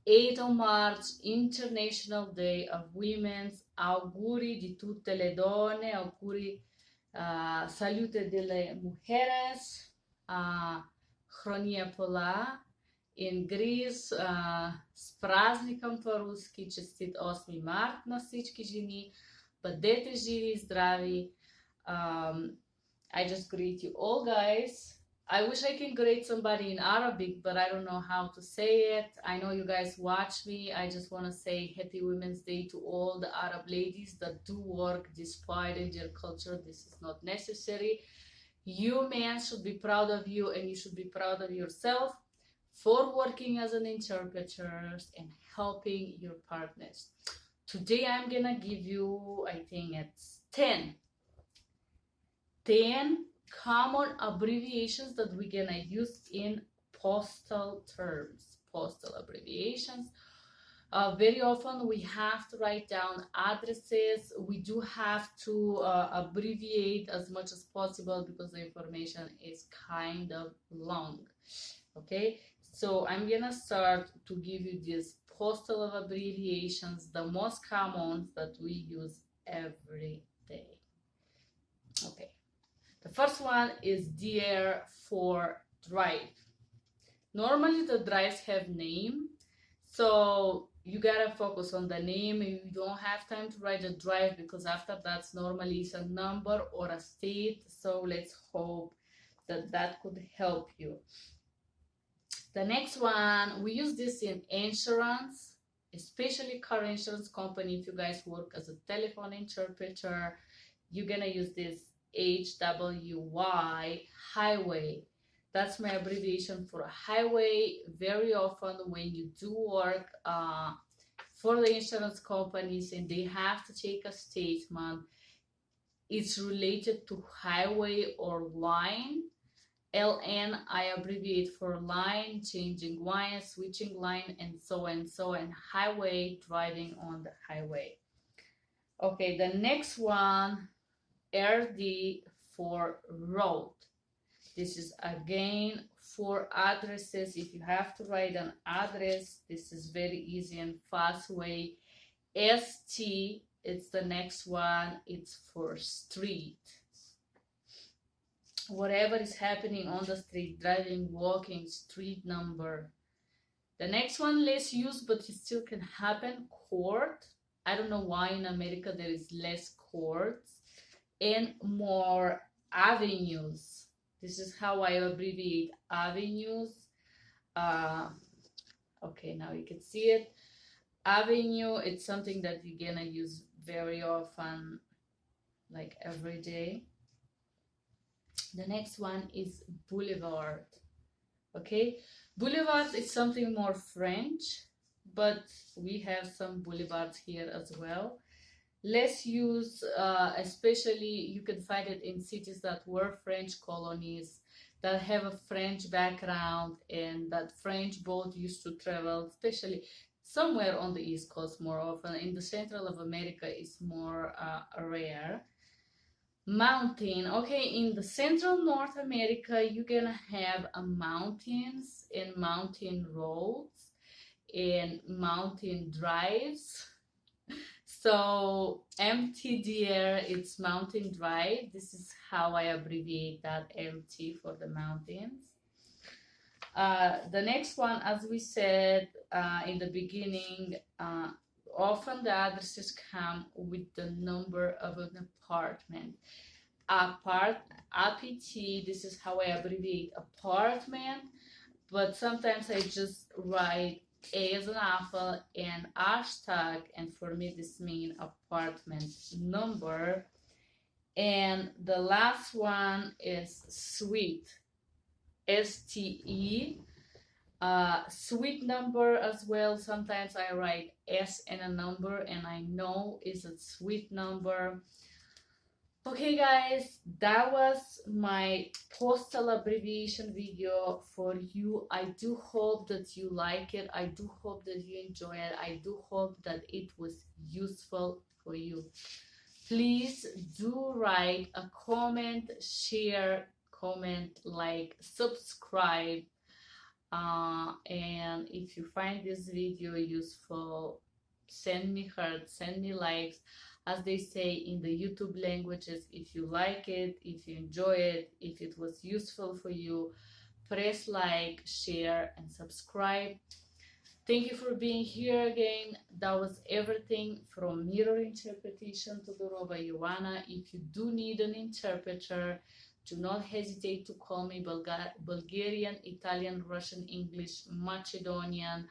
8 March, International Day of Women's, auguri di tutte le donne, auguri, salute delle mujeres, Chronia Pola, in Greece, s praznikom по-русски, честит 8 март на всички жени, бъдете живи и здрави. I just greet you all, guys. I wish I can greet somebody in Arabic, but I don't know how to say it. I know you guys watch me. I just want to say Happy Women's Day to all the Arab ladies that do work despite in their culture. This is not necessary. You men should be proud of you, and you should be proud of yourself for working as an interpreter and helping your partners. Today I'm gonna give you, I think it's 10 common abbreviations that we're gonna use in postal terms. Postal abbreviations. Very often we have to write down addresses. We do have to abbreviate as much as possible because the information is kind of long. Okay, so I'm gonna start to give you these postal abbreviations, the most common that we use every day. Okay, the first one is DR for drive. Normally the drives have name, so you gotta focus on the name. You don't have time to write a drive because after that's normally it's a number or a state. So let's hope that that could help you. The next one, we use this in insurance, especially car insurance company. If you guys work as a telephone interpreter, you're gonna use this HWY, highway. That's my abbreviation for a highway. Very often when you do work for the insurance companies and they have to take a statement, it's related to highway or line. LN, I abbreviate for line, changing line, switching line, and so and so, and highway, driving on the highway. Okay, the next one, RD for road. This is again for addresses. If you have to write an address, this is very easy and fast way. ST, it's the next one, it's for street. Whatever is happening on the street, driving, walking, street number. The next one, less used, but it still can happen, court. I don't know why in America there is less courts. And more avenues. This is how I abbreviate avenues. Okay, now you can see it. Avenue, it's something that you're gonna use very often, like every day. The next one is boulevard. Okay, boulevard is something more French, but we have some boulevards here as well. Less use, especially you can find it in cities that were French colonies, that have a French background, and that French boat used to travel, especially somewhere on the East Coast more often. In the Central of America is more rare. Mountain. Okay, in the Central North America, you're gonna have mountains and mountain roads and mountain drives. So MTDR, it's mountain drive. This is how I abbreviate that MT for the mountains. The next one, as we said in the beginning, often the addresses come with the number of an apartment. APT, this is how I abbreviate apartment, but sometimes I just write A as an apple and hashtag, and for me this means apartment number. And the last one is suite, STE. Suite number as well. Sometimes I write S and a number and I know it's a suite number. Okay guys, that was my postal abbreviation video for you. I do hope that you like it. I do hope that you enjoy it. I do hope that it was useful for you. Please do write a comment, share, comment, like, subscribe. And if you find this video useful, send me hearts, send me likes, as they say in the YouTube languages. If you like it, if you enjoy it, if it was useful for you, press like, share, and subscribe. Thank you for being here again. That was everything from Mirror Interpretation to Todorova Ioana. If you do need an interpreter, do not hesitate to call me. Bulgarian, Italian, Russian, English, Macedonian.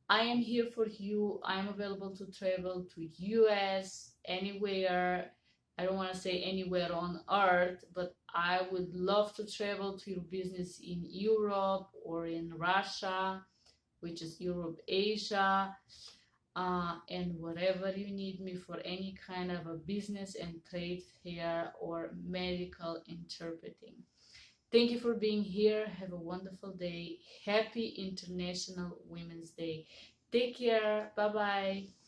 I am here for you. I'm available to travel to US, anywhere. I don't want to say anywhere on earth, but I would love to travel to your business in Europe or in Russia, which is Europe, Asia, and whatever you need me for, any kind of a business and trade fair or medical interpreting. Thank you for being here. Have a wonderful day. Happy International Women's Day. Take care. Bye bye.